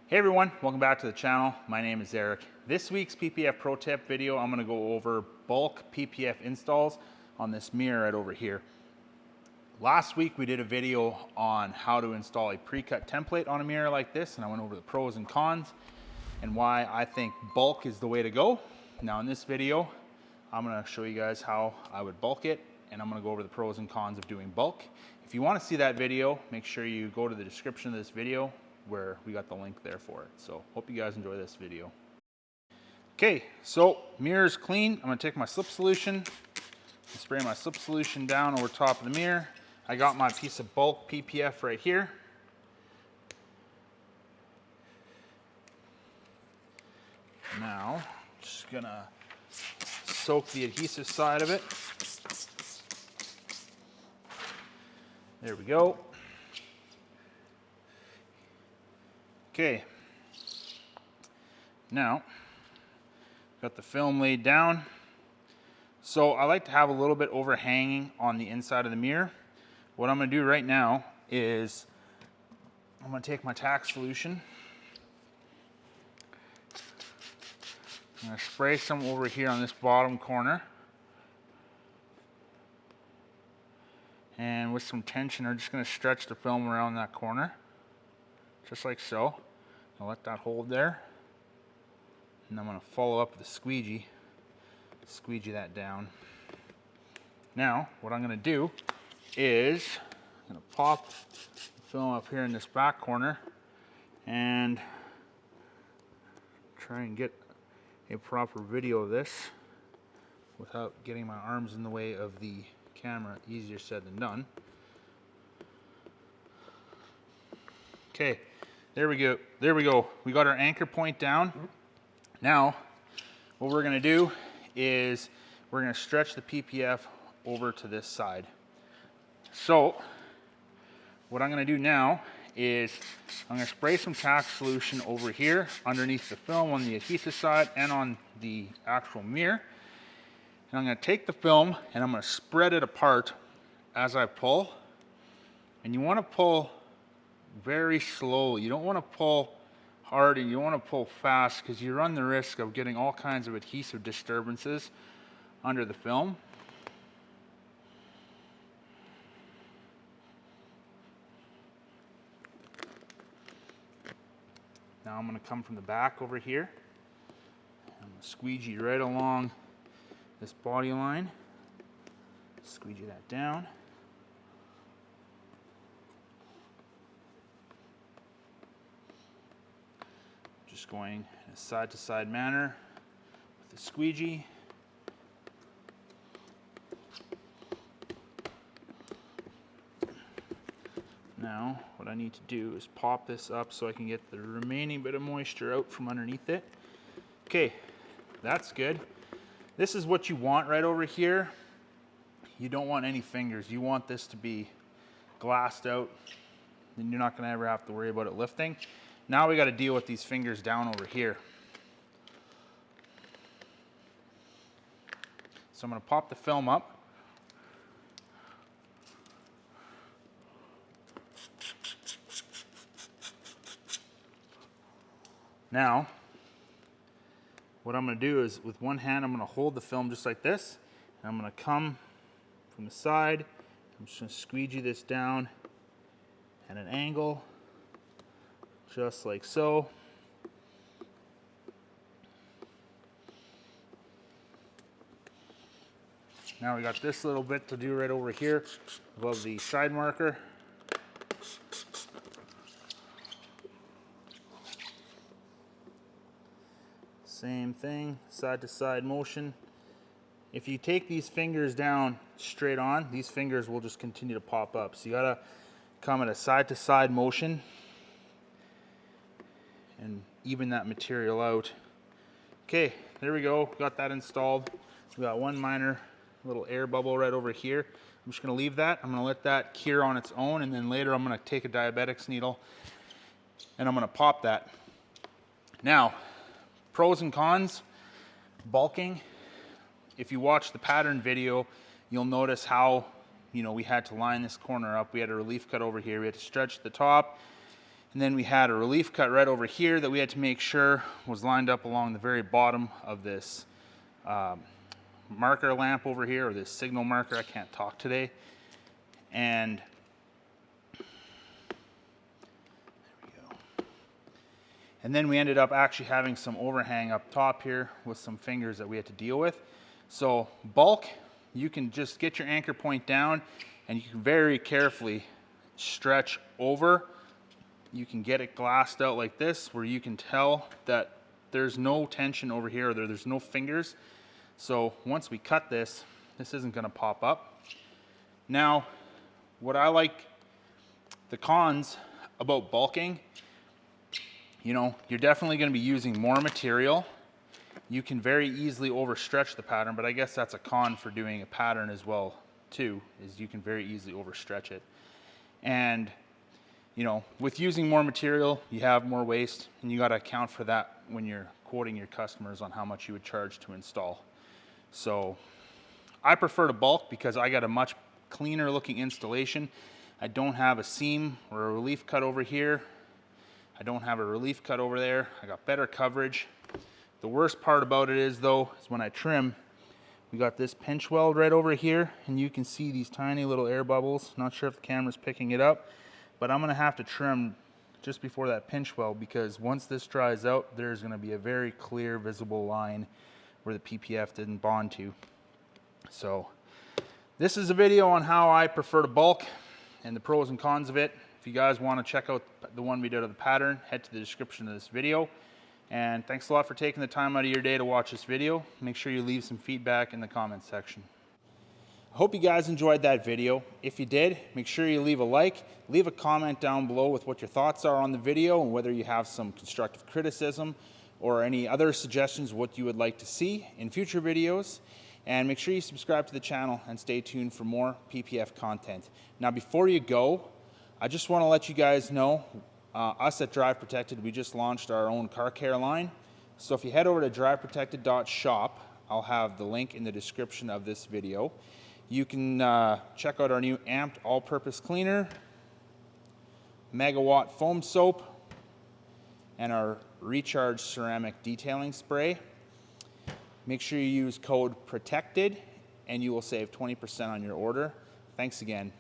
Hey everyone, welcome back to the channel. My name is Eric. This week's PPF Pro Tip video, I'm going to go over bulk PPF installs on this mirror right over here. Last week we did a video on how to install a pre-cut template on a mirror like this, and I went over the pros and cons and why I think bulk is the way to go. Now in this video, I'm going to show you guys how I would bulk it, and I'm going to go over the pros and cons of doing bulk. If you want to see that video, make sure you go to the description of this video where we got the link there for it. So hope you guys enjoy this video. Okay, so mirror's clean. I'm gonna take my slip solution and spray my slip solution down over top of the mirror. I got my piece of bulk PPF right here. Now, just gonna soak the adhesive side of it. There we go. Okay, now got the film laid down. So I like to have a little bit overhanging on the inside of the mirror. What I'm going to do right now is I'm going to take my tack solution. I'm going to spray some over here on this bottom corner. And with some tension, I'm just going to stretch the film around that corner, just like so. I'll let that hold there, and I'm going to follow up with a squeegee that down. Now what I'm going to do is I'm going to pop the film up here in this back corner and try and get a proper video of this without getting my arms in the way of the camera. Easier said than done. Okay, there we go. There we go. We got our anchor point down. Now, what we're going to do is we're going to stretch the PPF over to this side. So, what I'm going to do now is I'm going to spray some tack solution over here underneath the film on the adhesive side and on the actual mirror. And I'm going to take the film and I'm going to spread it apart as I pull. And you want to pull very slowly. You don't want to pull hard and you don't want to pull fast, because you run the risk of getting all kinds of adhesive disturbances under the film. Now I'm going to come from the back over here. I'm going to squeegee right along this body line. Squeegee that down. Just going in a side-to-side manner with the squeegee. Now, what I need to do is pop this up so I can get the remaining bit of moisture out from underneath it. Okay, that's good. This is what you want right over here. You don't want any fingers. You want this to be glassed out. Then you're not going to ever have to worry about it lifting. Now we got to deal with these fingers down over here. So I'm going to pop the film up. Now, what I'm going to do is with one hand, I'm going to hold the film just like this. And I'm going to come from the side. I'm just going to squeegee this down at an angle, just like so. Now we got this little bit to do right over here above the side marker. Same thing, side to side motion. If you take these fingers down straight on, these fingers will just continue to pop up. So you gotta come at a side to side motion and even that material out. Okay, there we go, got that installed. We got one minor little air bubble right over here. I'm just gonna leave that. I'm gonna let that cure on its own, and then later I'm gonna take a diabetic's needle and I'm gonna pop that. Now, pros and cons, bulking. If you watch the pattern video, you'll notice how, we had to line this corner up. We had a relief cut over here. We had to stretch the top, And then we had a relief cut right over here that we had to make sure was lined up along the very bottom of this marker lamp over here, or this signal marker. I can't talk today. And there we go. And then we ended up actually having some overhang up top here with some fingers that we had to deal with. So bulk, you can just get your anchor point down and you can very carefully stretch over. You can get it glassed out like this, where you can tell that there's no tension over here, or there's no fingers. So once we cut this, this isn't going to pop up. Now, what I like, the cons about bulking, you know, you're definitely going to be using more material. You can very easily overstretch the pattern, but I guess that's a con for doing a pattern as well too, is you can very easily overstretch it. And you know, with using more material, you have more waste, and you got to account for that when you're quoting your customers on how much you would charge to install. So I prefer to bulk because I got a much cleaner looking installation. I don't have a seam or a relief cut over here. I don't have a relief cut over there. I got better coverage. The worst part about it is though, is when I trim, we got this pinch weld right over here, and you can see these tiny little air bubbles. Not sure if the camera's picking it up, but I'm gonna have to trim just before that pinch weld, because once this dries out, there's gonna be a very clear visible line where the PPF didn't bond to. So this is a video on how I prefer to bulk and the pros and cons of it. If you guys wanna check out the one we did of the pattern, head to the description of this video. And thanks a lot for taking the time out of your day to watch this video. Make sure you leave some feedback in the comments section. I hope you guys enjoyed that video. If you did, make sure you leave a like, leave a comment down below with what your thoughts are on the video and whether you have some constructive criticism or any other suggestions what you would like to see in future videos. And make sure you subscribe to the channel and stay tuned for more PPF content. Now before you go, I just want to let you guys know, us at Drive Protected, we just launched our own car care line. So if you head over to driveprotected.shop, I'll have the link in the description of this video. You can check out our new amped all-purpose cleaner, megawatt foam soap, and our recharge ceramic detailing spray. Make sure you use code PROTECTED and you will save 20% on your order. Thanks again.